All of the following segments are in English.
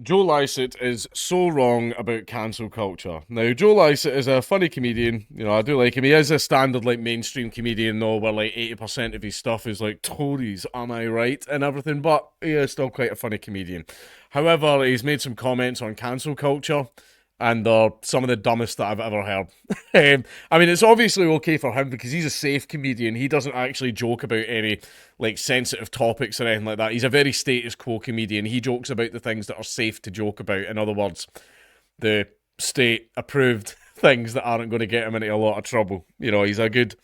Joe Lycett is so wrong about cancel culture. Now, Joe Lycett is a funny comedian. I do like him. He is a standard, mainstream comedian, though, where, 80% of his stuff is, Tories, am I right, and everything, but he is still quite a funny comedian. However, he's made some comments on cancel culture, and they're some of the dumbest that I've ever heard. It's obviously okay for him because he's a safe comedian. He doesn't actually joke about any sensitive topics or anything like that. He's a very status quo comedian. He jokes about the things that are safe to joke about. In other words, the state approved things that aren't going to get him into a lot of trouble. He's a good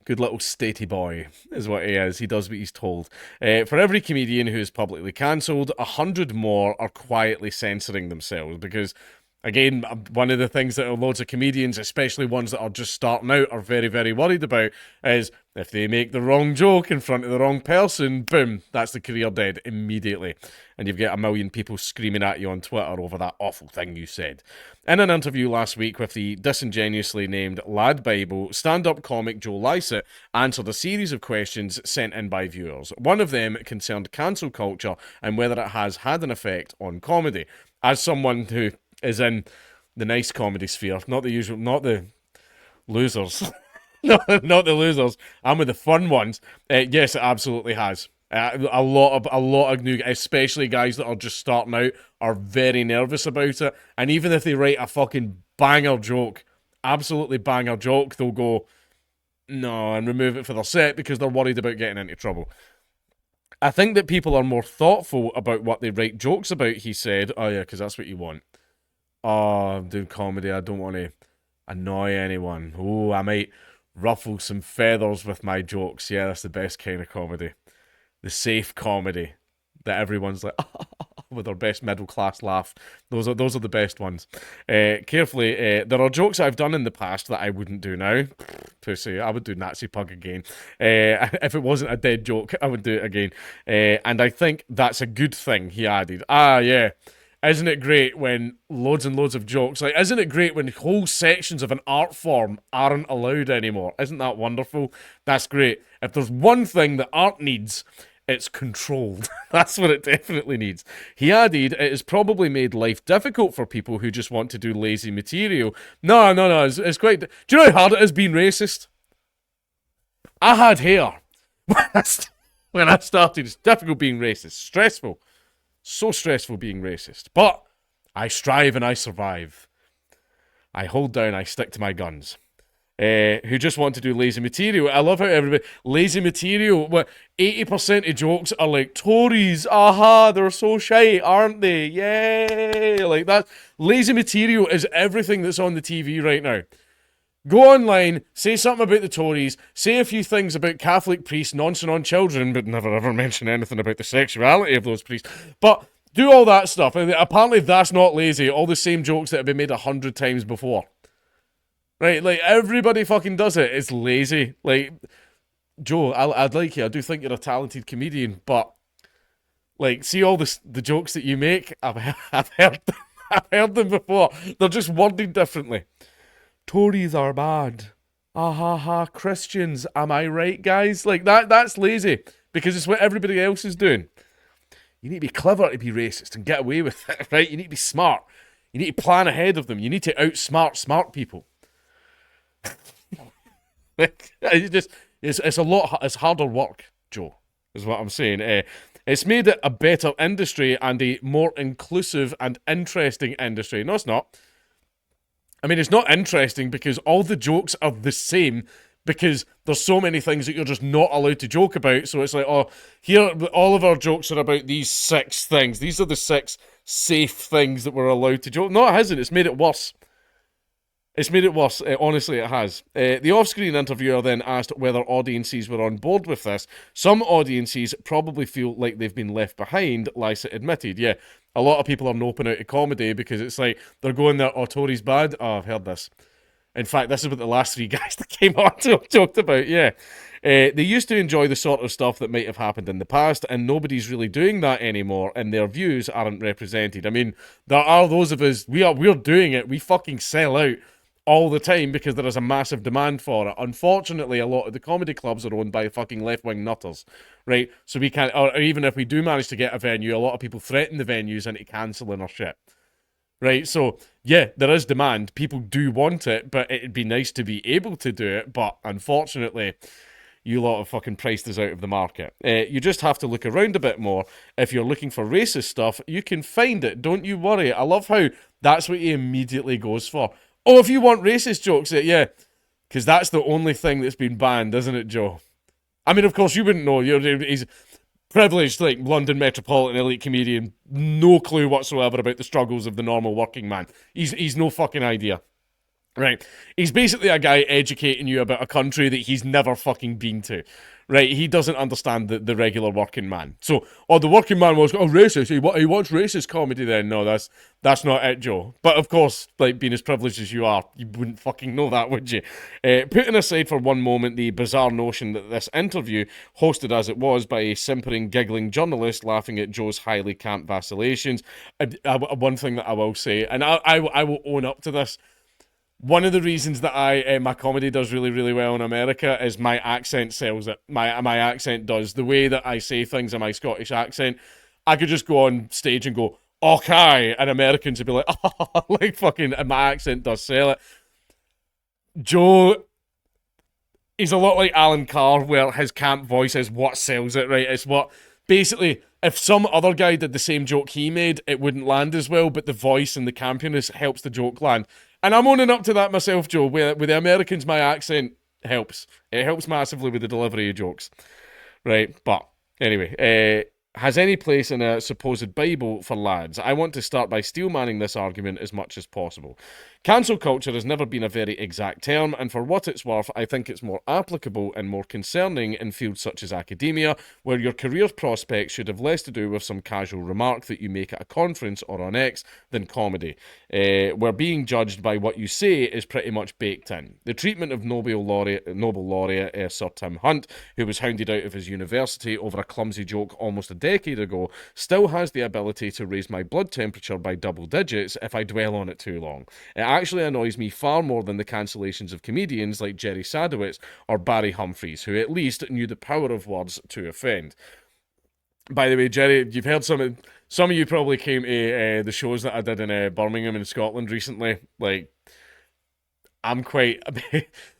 little statey boy, is what he is. He does what he's told. For every comedian who is publicly cancelled, 100 more are quietly censoring themselves because, again, one of the things that loads of comedians, especially ones that are just starting out, are very, very worried about is if they make the wrong joke in front of the wrong person, boom, that's the career dead immediately. And you've got a million people screaming at you on Twitter over that awful thing you said. In an interview last week with the disingenuously named Lad Bible, stand-up comic Joe Lycett answered a series of questions sent in by viewers. One of them concerned cancel culture and whether it has had an effect on comedy. As someone who is in the nice comedy sphere, not the usual, not the losers, not the losers. I'm with the fun ones. Yes, it absolutely has. A lot of new, especially guys that are just starting out, are very nervous about it. And even if they write a fucking banger joke, absolutely banger joke, they'll go no and remove it for their set because they're worried about getting into trouble. I think that people are more thoughtful about what they write jokes about, he said. Oh yeah, because that's what you want. Oh, I'm doing comedy. I don't want to annoy anyone. Oh, I might ruffle some feathers with my jokes. Yeah, that's the best kind of comedy. The safe comedy that everyone's like with their best middle class laugh. Those are the best ones. Carefully, there are jokes I've done in the past that I wouldn't do now. Pussy, I would do Nazi pug again. If it wasn't a dead joke, I would do it again. And I think that's a good thing. He added. Ah, yeah. Isn't it great when loads and loads of jokes, isn't it great when whole sections of an art form aren't allowed anymore? Isn't that wonderful? That's great. If there's one thing that art needs, it's controlled. That's what it definitely needs. He added, it has probably made life difficult for people who just want to do lazy material. No, it's quite... Do you know how hard it is being racist? I had hair when I started. It's difficult being racist. Stressful. So stressful being racist. But I strive and I survive. I hold down, I stick to my guns. Who just want to do lazy material. I love how everybody... Lazy material. What, 80% of jokes are like, Tories, aha, they're so shite, aren't they? Yay! Like that. Lazy material is everything that's on the TV right now. Go online, say something about the Tories, say a few things about Catholic priests nonsense on children, but never ever mention anything about the sexuality of those priests. But do all that stuff. And apparently that's not lazy. All the same jokes that have been made 100 times before. Right? Everybody fucking does it. It's lazy. Joe, I'd like you. I do think you're a talented comedian, but see all the jokes that you make. I've heard them. I've heard them before. They're just worded differently. Tories are bad. Ah ha ha, Christians. Am I right, guys? That's lazy because it's what everybody else is doing. You need to be clever to be racist and get away with it, right? You need to be smart. You need to plan ahead of them. You need to outsmart smart people. It's harder work, Joe, is what I'm saying. It's made it a better industry and a more inclusive and interesting industry. No, it's not. It's not interesting because all the jokes are the same because there's so many things that you're just not allowed to joke about. So it's like, oh, here, all of our jokes are about these 6 things. These are the 6 safe things that we're allowed to joke. No, it hasn't. It's made it worse. It's made it worse. Honestly, it has. The off-screen interviewer then asked whether audiences were on board with this. Some audiences probably feel like they've been left behind, Lycett admitted. Yeah, a lot of people are noping out of comedy because it's like they're going there, oh, Tory's bad. Oh, I've heard this. In fact, this is what the last 3 guys that came on talked about, yeah. They used to enjoy the sort of stuff that might have happened in the past, and nobody's really doing that anymore, and their views aren't represented. There are those of us, we're doing it. We fucking sell out all the time because there is a massive demand for it. Unfortunately, a lot of the comedy clubs are owned by fucking left-wing nutters, right? So we can't, or even if we do manage to get a venue, a lot of people threaten the venues into cancelling our shit. Right, so yeah, there is demand. People do want it, but it'd be nice to be able to do it. But unfortunately, you lot have fucking priced us out of the market. You just have to look around a bit more. If you're looking for racist stuff, you can find it. Don't you worry. I love how that's what he immediately goes for. Oh, if you want racist jokes, yeah, because that's the only thing that's been banned, isn't it, Joe? I mean, of course, you wouldn't know. He's privileged, like, London metropolitan elite comedian, no clue whatsoever about the struggles of the normal working man. He's no fucking idea. Right. He's basically a guy educating you about a country that he's never fucking been to. Right. He doesn't understand the regular working man. So, the working man was, racist. He wants racist comedy then. No, that's not it, Joe. But of course, like, being as privileged as you are, you wouldn't fucking know that, would you? Putting aside for one moment the bizarre notion that this interview, hosted as it was by a simpering, giggling journalist laughing at Joe's highly camp vacillations, one thing that I will say, and I will own up to this. One of the reasons that my comedy does really, really well in America is my accent sells it. My accent does. The way that I say things in my Scottish accent, I could just go on stage and go, okay, and Americans would be like, oh, like fucking, and my accent does sell it. Joe, he's a lot like Alan Carr, where his camp voice is what sells it, right? It's what, basically, if some other guy did the same joke he made, it wouldn't land as well, but the voice and the campiness helps the joke land. And I'm owning up to that myself, Joe. With the Americans, my accent helps. It helps massively with the delivery of jokes. Right, but anyway, has any place in a supposed Bible for lads? I want to start by steel-manning this argument as much as possible. Cancel culture has never been a very exact term, and for what it's worth, I think it's more applicable and more concerning in fields such as academia, where your career prospects should have less to do with some casual remark that you make at a conference or on X than comedy, where being judged by what you say is pretty much baked in. The treatment of Nobel laureate Sir Tim Hunt, who was hounded out of his university over a clumsy joke almost a decade ago, still has the ability to raise my blood temperature by double digits if I dwell on it too long. It actually annoys me far more than the cancellations of comedians like Jerry Sadowitz or Barry Humphries, who at least knew the power of words to offend. By the way, Jerry, you've heard some of you probably came to the shows that I did in Birmingham in Scotland recently. Like, I'm quite...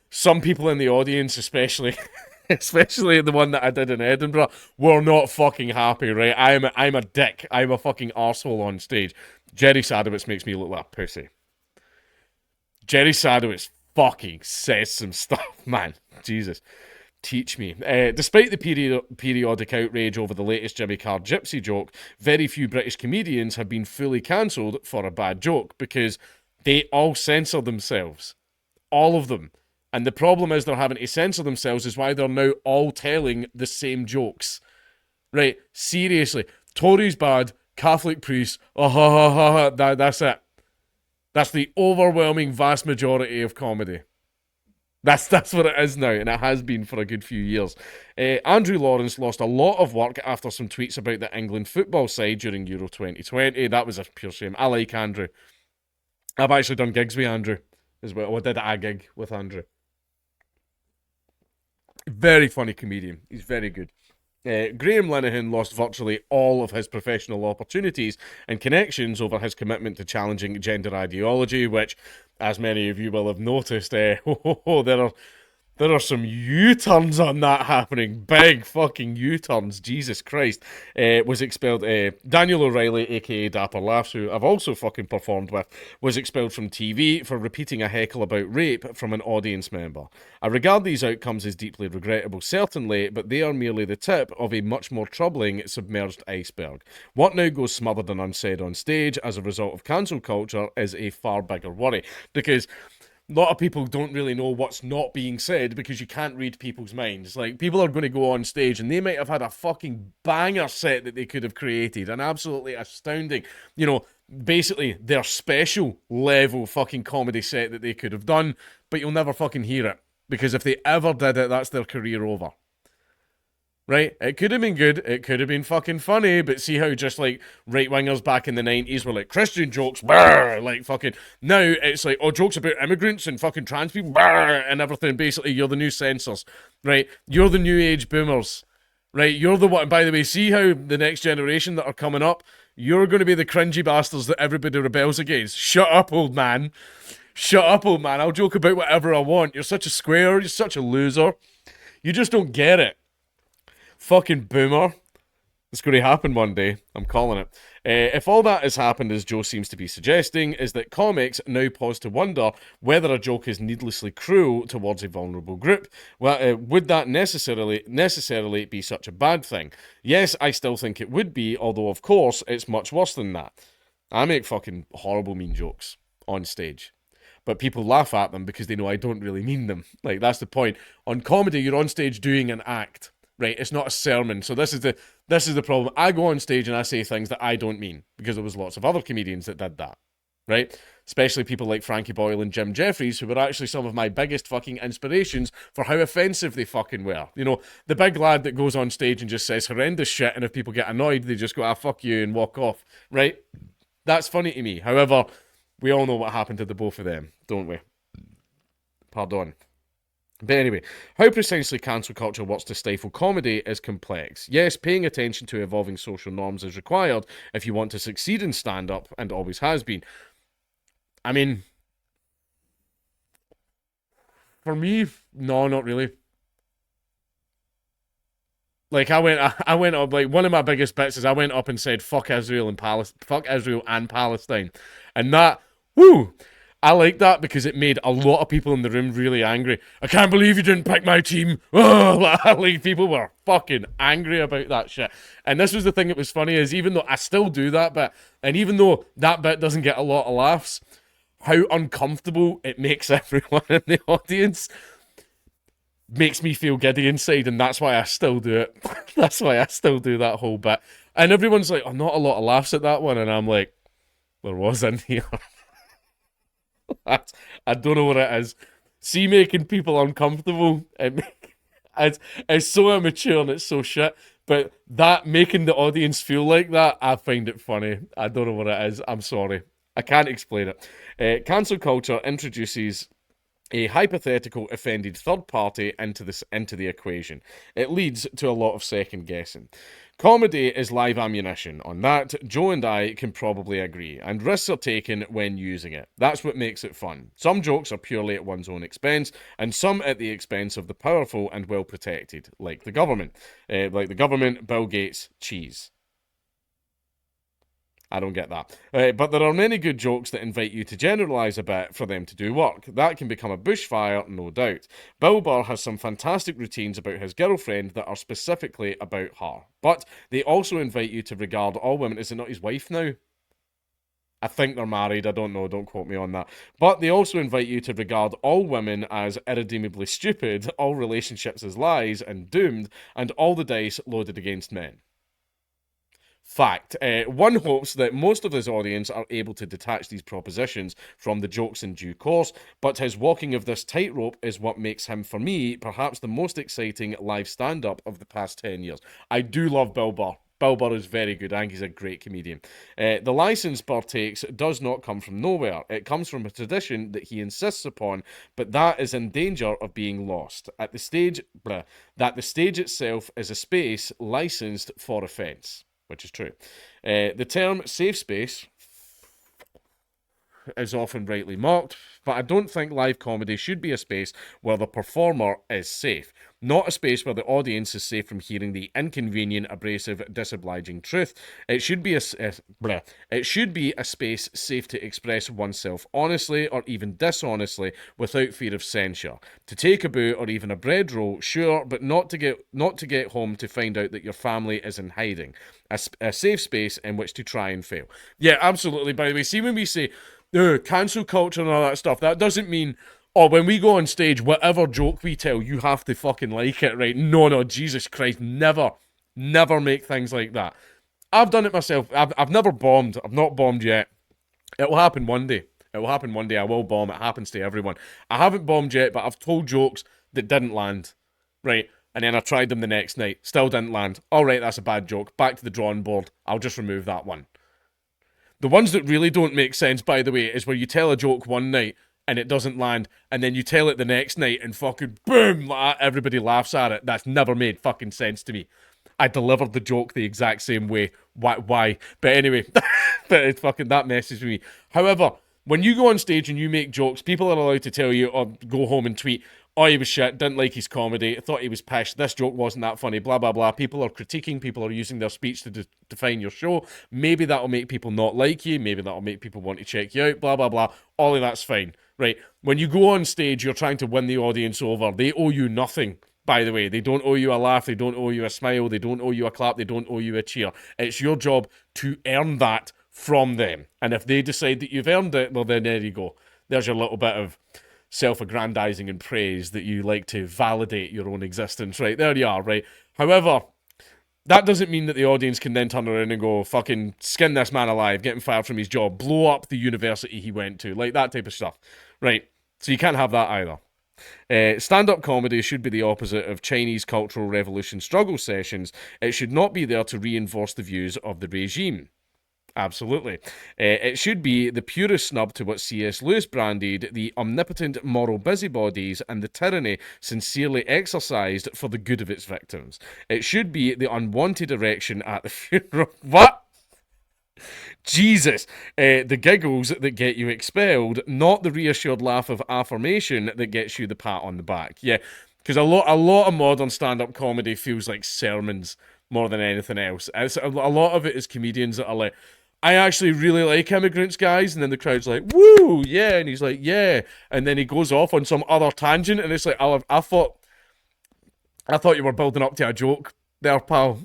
some people in the audience, especially the one that I did in Edinburgh, were not fucking happy, right? I'm a dick. I'm a fucking arsehole on stage. Jerry Sadowitz makes me look like a pussy. Jerry Sadowitz fucking says some stuff, man. Jesus. Teach me. Despite the periodic outrage over the latest Jimmy Carr gypsy joke, very few British comedians have been fully cancelled for a bad joke because they all censor themselves. All of them. And the problem is they're having to censor themselves is why they're now all telling the same jokes. Right? Seriously. Tories bad, Catholic priests, that's it. That's the overwhelming vast majority of comedy. That's what it is now, and it has been for a good few years. Andrew Lawrence lost a lot of work after some tweets about the England football side during Euro 2020. That was a pure shame. I like Andrew. I've actually done gigs with Andrew as well. I did a gig with Andrew. Very funny comedian. He's very good. Graham Linehan lost virtually all of his professional opportunities and connections over his commitment to challenging gender ideology, which, as many of you will have noticed, there are some U-turns on that happening. Big fucking U-turns. Jesus Christ. Was expelled. Daniel O'Reilly, aka Dapper Laughs, who I've also fucking performed with, was expelled from TV for repeating a heckle about rape from an audience member. I regard these outcomes as deeply regrettable, certainly, but they are merely the tip of a much more troubling submerged iceberg. What now goes smothered and unsaid on stage as a result of cancel culture is a far bigger worry, because a lot of people don't really know what's not being said because you can't read people's minds. Like, people are going to go on stage and they might have had a fucking banger set that they could have created, an absolutely astounding, basically their special level fucking comedy set that they could have done, but you'll never fucking hear it, because if they ever did it, that's their career over. Right? It could have been good. It could have been fucking funny. But see how just like right wingers back in the 90s were like Christian jokes, brr, like fucking. Now it's like, oh, jokes about immigrants and fucking trans people, brr, and everything. Basically, you're the new censors, right? You're the new age boomers, right? You're the one. By the way, see how the next generation that are coming up, you're going to be the cringy bastards that everybody rebels against. Shut up, old man. Shut up, old man. I'll joke about whatever I want. You're such a square. You're such a loser. You just don't get it. Fucking boomer. It's going to happen one day. I'm calling it. If all that has happened, as Joe seems to be suggesting, is that comics now pause to wonder whether a joke is needlessly cruel towards a vulnerable group, well, would that necessarily be such a bad thing? Yes, I still think it would be, although of course it's much worse than that. I make fucking horrible mean jokes on stage. But people laugh at them because they know I don't really mean them. Like, that's the point. On comedy, you're on stage doing an act, right? It's not a sermon. So this is the problem. I go on stage and I say things that I don't mean because there was lots of other comedians that did that, right? Especially people like Frankie Boyle and Jim Jeffries, who were actually some of my biggest fucking inspirations for how offensive they fucking were. You know, the big lad that goes on stage and just says horrendous shit, and if people get annoyed, they just go, ah, fuck you, and walk off, right? That's funny to me. However, we all know what happened to the both of them, don't we? Pardon. But anyway, how precisely cancel culture works to stifle comedy is complex. Yes, paying attention to evolving social norms is required if you want to succeed in stand-up, and always has been. I mean, for me, no, not really. Like I went up. Like one of my biggest bits is I went up and said "fuck Israel and fuck Israel and Palestine," and that, whoo, I like that because it made a lot of people in the room really angry. I can't believe you didn't pick my team. Oh, like people were fucking angry about that shit. And this was the thing that was funny is even though I still do that bit, and even though that bit doesn't get a lot of laughs, how uncomfortable it makes everyone in the audience makes me feel giddy inside, and that's why I still do it. That's why I still do that whole bit. And everyone's like, oh, not a lot of laughs at that one, and I'm like, there was in here. I don't know what it is. See, making people uncomfortable, it's so immature and it's so shit. But that making the audience feel like that, I find it funny. I don't know what it is. I'm sorry. I can't explain it. Cancel culture introduces a hypothetical offended third party into the equation. It leads to a lot of second guessing. Comedy is live ammunition. On that, Joe and I can probably agree, and risks are taken when using it. That's what makes it fun. Some jokes are purely at one's own expense, and some at the expense of the powerful and well protected, like the government. Bill Gates, cheese. I don't get that. But there are many good jokes that invite you to generalise a bit for them to do work. That can become a bushfire, no doubt. Bill Burr has some fantastic routines about his girlfriend that are specifically about her. But they also invite you to regard all women... Is it not his wife now? I think they're married. I don't know. Don't quote me on that. But they also invite you to regard all women as irredeemably stupid, all relationships as lies and doomed, and all the dice loaded against men. Fact. One hopes that most of his audience are able to detach these propositions from the jokes in due course, but his walking of this tightrope is what makes him, for me, perhaps the most exciting live stand-up of the past 10 years. I do love Bill Burr. Bill Burr is very good. I think he's a great comedian. The license Burr takes does not come from nowhere. It comes from a tradition that he insists upon, but that is in danger of being lost. That the stage itself is a space licensed for offence. Which is true. The term safe space is often rightly mocked, but I don't think live comedy should be a space where the performer is safe. Not a space where the audience is safe from hearing the inconvenient, abrasive, disobliging truth. It should be a space safe to express oneself honestly or even dishonestly without fear of censure. To take a boo or even a bread roll, sure, but not to get home to find out that your family is in hiding. A safe space in which to try and fail. Yeah, absolutely. By the way, see when we say cancel culture and all that stuff, that doesn't mean, oh, when we go on stage, whatever joke we tell, you have to fucking like it, right? No, Jesus Christ, never make things like that. I've done it myself. I've never bombed. I've not bombed yet. It will happen one day. It will happen one day. I will bomb. It happens to everyone. I haven't bombed yet, but I've told jokes that didn't land, right? And then I tried them the next night. Still didn't land. All right, that's a bad joke. Back to the drawing board. I'll just remove that one. The ones that really don't make sense, by the way, is where you tell a joke one night and it doesn't land, and then you tell it the next night and fucking boom, everybody laughs at it. That's never made fucking sense to me. I delivered the joke the exact same way. Why? But anyway, but it's fucking, that messes with me. However, when you go on stage and you make jokes, people are allowed to tell you, or go home and tweet, oh, he was shit, didn't like his comedy, thought he was pish, this joke wasn't that funny, blah, blah, blah. People are critiquing, people are using their speech to define your show. Maybe that'll make people not like you, maybe that'll make people want to check you out, blah, blah, blah. All of that's fine, right? When you go on stage, you're trying to win the audience over. They owe you nothing, by the way. They don't owe you a laugh, they don't owe you a smile, they don't owe you a clap, they don't owe you a cheer. It's your job to earn that from them. And if they decide that you've earned it, well, then there you go. There's your little bit of self-aggrandizing and praise that you like to validate your own existence, right? There you are, right? However, that doesn't mean that the audience can then turn around and go, fucking skin this man alive, get him fired from his job, blow up the university he went to, like that type of stuff, right? So you can't have that either. Stand-up comedy should be the opposite of Chinese Cultural Revolution struggle sessions. It should not be there to reinforce the views of the regime. Absolutely. It should be the purest snub to what C.S. Lewis branded the omnipotent moral busybodies and the tyranny sincerely exercised for the good of its victims. It should be the unwanted erection at the funeral. What? Jesus. The giggles that get you expelled, not the reassured laugh of affirmation that gets you the pat on the back. Yeah, because a lot of modern stand-up comedy feels like sermons more than anything else. A lot of it is comedians that are like, I actually really like immigrants, guys, and then the crowd's like, woo, yeah, and he's like, yeah, and then he goes off on some other tangent, and it's like, I thought you were building up to a joke there, pal.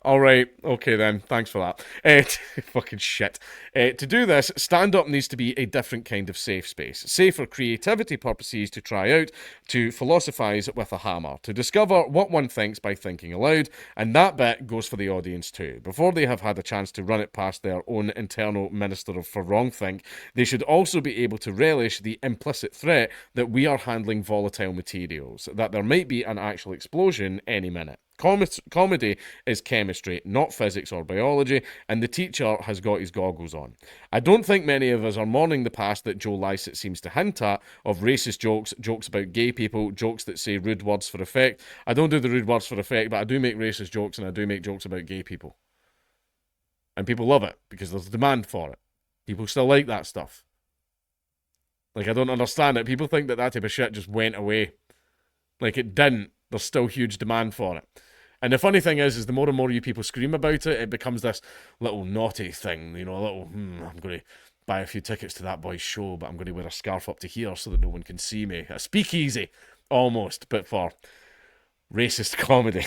All right, okay then, thanks for that. Fucking shit. To do this, stand-up needs to be a different kind of safe space. Safe for creativity purposes to try out, to philosophise with a hammer, to discover what one thinks by thinking aloud, and that bit goes for the audience too. Before they have had a chance to run it past their own internal minister for wrongthink, they should also be able to relish the implicit threat that we are handling volatile materials, that there might be an actual explosion any minute. Comedy is chemistry, not physics or biology, and the teacher has got his goggles on. I don't think many of us are mourning the past that Joe Lycett seems to hint at, of racist jokes, jokes about gay people, jokes that say rude words for effect. I don't do the rude words for effect, but I do make racist jokes and I do make jokes about gay people. And people love it, because there's demand for it. People still like that stuff. Like, I don't understand it. People think that type of shit just went away. Like, it didn't. There's still huge demand for it. And the funny thing is the more and more you people scream about it, it becomes this little naughty thing, you know, a little, I'm going to buy a few tickets to that boy's show, but I'm going to wear a scarf up to here so that no one can see me. A speakeasy, almost, but for racist comedy.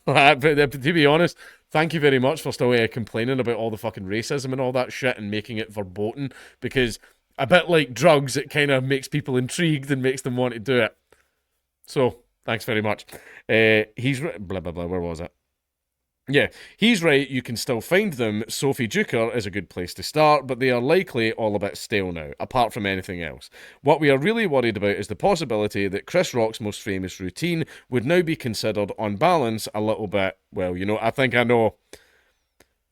But to be honest, thank you very much for still complaining about all the fucking racism and all that shit and making it verboten, because a bit like drugs, it kind of makes people intrigued and makes them want to do it. So, thanks very much. He's blah blah blah. Where was it? Yeah, he's right. You can still find them. Sophie Duker is a good place to start, but they are likely all a bit stale now, apart from anything else. What we are really worried about is the possibility that Chris Rock's most famous routine would now be considered, on balance, a little bit. Well, you know, I think I know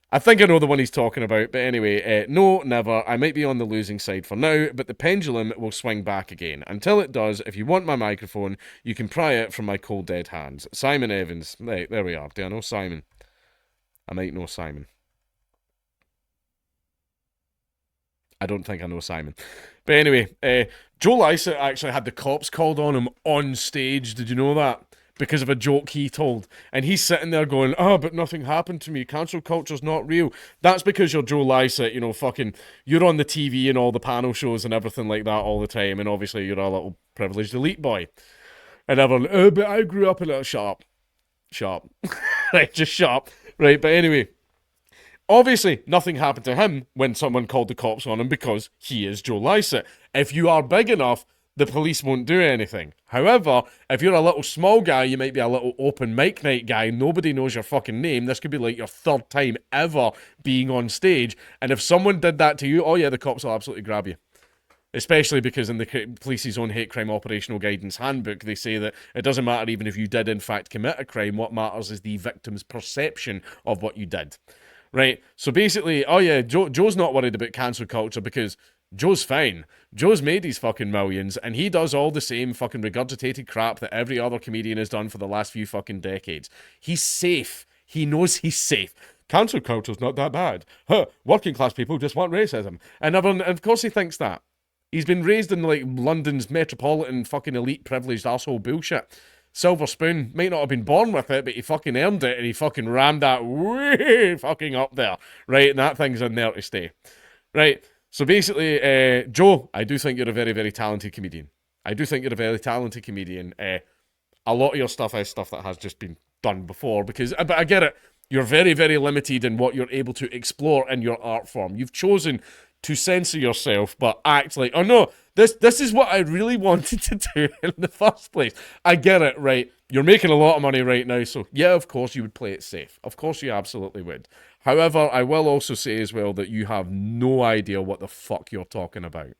the one he's talking about, but anyway, no, never. I might be on the losing side for now, but the pendulum will swing back again. Until it does, if you want my microphone, you can pry it from my cold dead hands. Simon Evans. Right, there we are. Do I know Simon? I might know Simon. I don't think I know Simon. But anyway, Joe Lycett actually had the cops called on him on stage. Did you know that? Because of a joke he told. And he's sitting there going, oh, but nothing happened to me. Cancel culture's not real. That's because you're Joe Lycett, you know, fucking, you're on the TV and all the panel shows and everything like that all the time. And obviously you're a little privileged elite boy. And everyone, oh, but I grew up a little sharp. Sharp. Right, just sharp. Right, but anyway. Obviously, nothing happened to him when someone called the cops on him because he is Joe Lycett. If you are big enough, the police won't do anything. However, if you're a little small guy, you might be a little open mic night guy, nobody knows your fucking name, this could be like your third time ever being on stage, and if someone did that to you, oh yeah, the cops will absolutely grab you. Especially because in the police's own hate crime operational guidance handbook, they say that it doesn't matter even if you did in fact commit a crime. What matters is the victim's perception of what you did. Right? So basically, oh yeah, Joe's not worried about cancel culture because Joe's fine. Joe's made his fucking millions, and he does all the same fucking regurgitated crap that every other comedian has done for the last few fucking decades. He's safe. He knows he's safe. Cancel culture's not that bad. Huh, working class people just want racism. And everyone, of course he thinks that. He's been raised in, like, London's metropolitan fucking elite privileged arsehole bullshit. Silver spoon, might not have been born with it, but he fucking earned it, and he fucking rammed that way fucking up there, right? And that thing's in there to stay, right? So basically, Joe, I do think you're a very, very talented comedian. I do think you're a very talented comedian. A lot of your stuff is stuff that has just been done before, but I get it. You're very, very limited in what you're able to explore in your art form. You've chosen to censor yourself, but act like, oh no, this is what I really wanted to do in the first place. I get it, right? You're making a lot of money right now, so yeah, of course you would play it safe. Of course you absolutely would. However, I will also say as well that you have no idea what the fuck you're talking about.